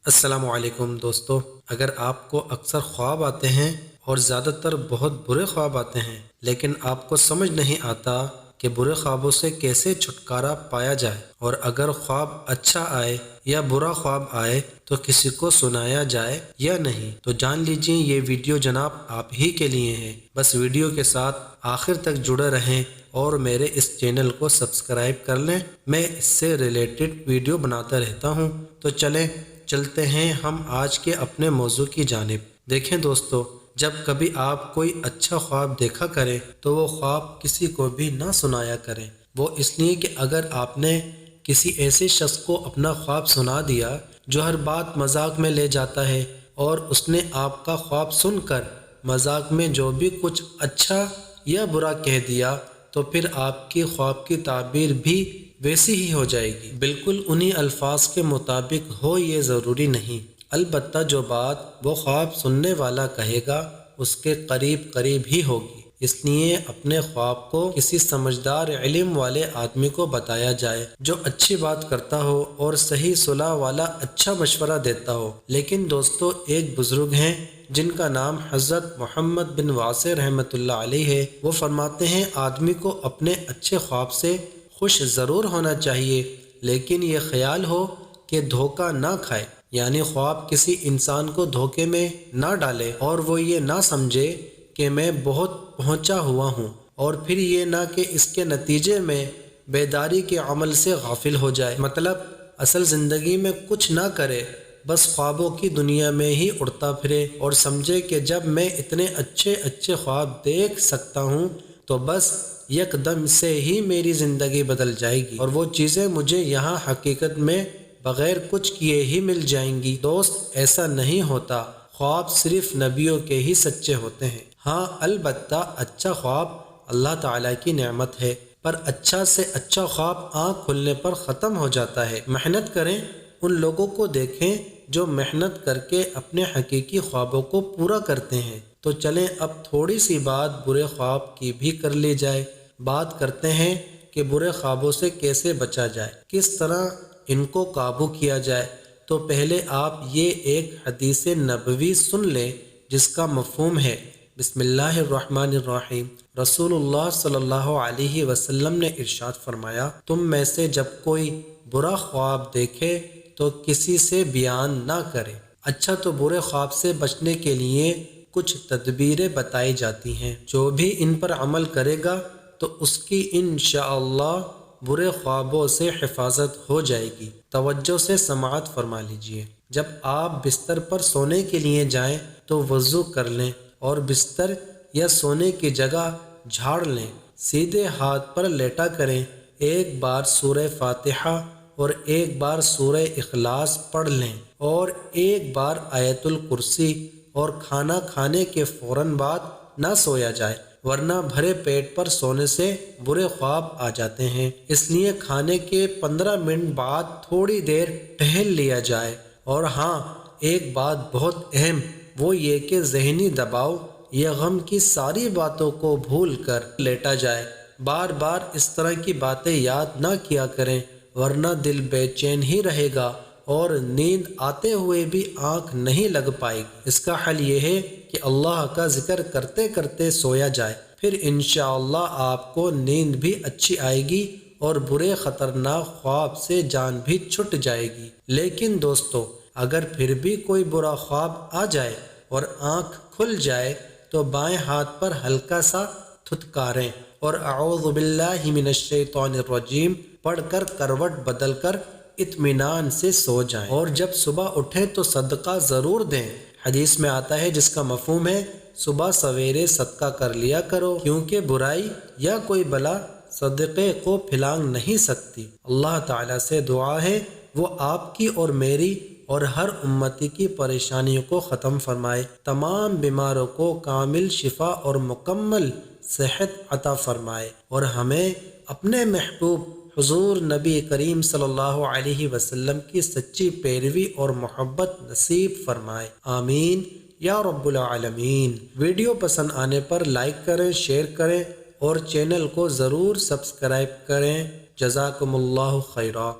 السلام علیکم دوستو، اگر آپ کو اکثر خواب آتے ہیں اور زیادہ تر بہت برے خواب آتے ہیں، لیکن آپ کو سمجھ نہیں آتا کہ برے خوابوں سے کیسے چھٹکارا پایا جائے، اور اگر خواب اچھا آئے یا برا خواب آئے تو کسی کو سنایا جائے یا نہیں، تو جان لیجئے یہ ویڈیو جناب آپ ہی کے لیے ہے۔ بس ویڈیو کے ساتھ آخر تک جڑے رہیں اور میرے اس چینل کو سبسکرائب کر لیں، میں اس سے ریلیٹڈ ویڈیو بناتا رہتا ہوں۔ تو چلتے ہیں ہم آج کے اپنے موضوع کی جانب۔ دیکھیں دوستو، جب کبھی آپ کوئی اچھا خواب دیکھا کریں تو وہ خواب کسی کو بھی نہ سنایا کریں۔ وہ اس لیے کہ اگر آپ نے کسی ایسے شخص کو اپنا خواب سنا دیا جو ہر بات مذاق میں لے جاتا ہے، اور اس نے آپ کا خواب سن کر مذاق میں جو بھی کچھ اچھا یا برا کہہ دیا، تو پھر آپ کی خواب کی تعبیر بھی ویسی ہی ہو جائے گی، بالکل انہی الفاظ کے مطابق ہو یہ ضروری نہیں۔ البتہ جو بات وہ خواب سننے والا کہے گا اس کے قریب ہی ہوگی، اس لیے اپنے خواب کو کسی سمجھدار علم والے آدمی کو بتایا جائے جو اچھی بات کرتا ہو اور صحیح صلاح والا اچھا مشورہ دیتا ہو۔ لیکن دوستو، ایک بزرگ ہیں جن کا نام حضرت محمد بن واسع رحمۃ اللہ علیہ ہے۔ وہ فرماتے ہیں آدمی کو اپنے اچھے خواب سے خوش ضرور ہونا چاہیے، لیکن یہ خیال ہو کہ دھوکہ نہ کھائے، یعنی خواب کسی انسان کو دھوکے میں نہ ڈالے اور وہ یہ نہ سمجھے کہ میں بہت پہنچا ہوا ہوں، اور پھر یہ نہ کہ اس کے نتیجے میں بیداری کے عمل سے غافل ہو جائے، مطلب اصل زندگی میں کچھ نہ کرے، بس خوابوں کی دنیا میں ہی اڑتا پھرے اور سمجھے کہ جب میں اتنے اچھے خواب دیکھ سکتا ہوں تو بس یک دم سے ہی میری زندگی بدل جائے گی اور وہ چیزیں مجھے یہاں حقیقت میں بغیر کچھ کیے ہی مل جائیں گی۔ دوست، ایسا نہیں ہوتا، خواب صرف نبیوں کے ہی سچے ہوتے ہیں۔ ہاں، البتہ اچھا خواب اللہ تعالیٰ کی نعمت ہے، پر اچھا سے اچھا خواب آنکھ کھلنے پر ختم ہو جاتا ہے۔ محنت کریں، ان لوگوں کو دیکھیں جو محنت کر کے اپنے حقیقی خوابوں کو پورا کرتے ہیں۔ تو چلیں اب تھوڑی سی بات برے خواب کی بھی کر لی جائے۔ بات کرتے ہیں کہ برے خوابوں سے کیسے بچا جائے، کس طرح ان کو قابو کیا جائے۔ تو پہلے آپ یہ ایک حدیث نبوی سن لیں جس کا مفہوم ہے، بسم اللہ الرحمن الرحیم۔ رسول اللہ صلی اللہ علیہ وسلم نے ارشاد فرمایا، تم میں سے جب کوئی برا خواب دیکھے تو کسی سے بیان نہ کرے۔ اچھا، تو برے خواب سے بچنے کے لیے کچھ تدبیریں بتائی جاتی ہیں، جو بھی ان پر عمل کرے گا تو اس کی انشاءاللہ برے خوابوں سے حفاظت ہو جائے گی۔ توجہ سے سماعت فرما لیجئے۔ جب آپ بستر پر سونے کے لیے جائیں تو وضو کر لیں اور بستر یا سونے کی جگہ جھاڑ لیں، سیدھے ہاتھ پر لیٹا کریں، ایک بار سورہ فاتحہ اور ایک بار سورہ اخلاص پڑھ لیں اور ایک بار آیت الکرسی، اور کھانا کھانے کے فوراً بعد نہ سویا جائے، ورنہ بھرے پیٹ پر سونے سے برے خواب آ جاتے ہیں۔ اس لیے کھانے کے 15 منٹ بعد تھوڑی دیر ٹہل لیا جائے۔ اور ہاں، ایک بات بہت اہم، وہ یہ کہ ذہنی دباؤ یا غم کی ساری باتوں کو بھول کر لیٹا جائے۔ بار بار اس طرح کی باتیں یاد نہ کیا کریں، ورنہ دل بے چین ہی رہے گا اور نیند آتے ہوئے بھی آنکھ نہیں لگ پائے گی۔ اس کا حل یہ ہے کہ اللہ کا ذکر کرتے کرتے سویا جائے، پھر انشاءاللہ آپ کو نیند بھی اچھی آئے گی اور برے خطرناک خواب سے جان بھی چھٹ جائے گی۔ لیکن دوستو، اگر پھر بھی کوئی برا خواب آ جائے اور آنکھ کھل جائے تو بائیں ہاتھ پر ہلکا سا تھتکاریں اور اعوذ باللہ من الشیطان الرجیم پڑھ کر کروٹ بدل کر اطمینان سے سو جائیں، اور جب صبح اٹھیں تو صدقہ ضرور دیں۔ حدیث میں آتا ہے جس کا مفہوم ہے، صبح سویرے صدقہ کر لیا کرو، کیونکہ برائی یا کوئی بلا صدقے کو پھلانگ نہیں سکتی۔ اللہ تعالیٰ سے دعا ہے وہ آپ کی اور میری اور ہر امتی کی پریشانیوں کو ختم فرمائے، تمام بیماروں کو کامل شفا اور مکمل صحت عطا فرمائے، اور ہمیں اپنے محبوب حضور نبی کریم صلی اللہ علیہ وسلم کی سچی پیروی اور محبت نصیب فرمائے، آمین یا رب العالمین۔ ویڈیو پسند آنے پر لائک کریں، شیئر کریں اور چینل کو ضرور سبسکرائب کریں۔ جزاکم اللہ خیرا۔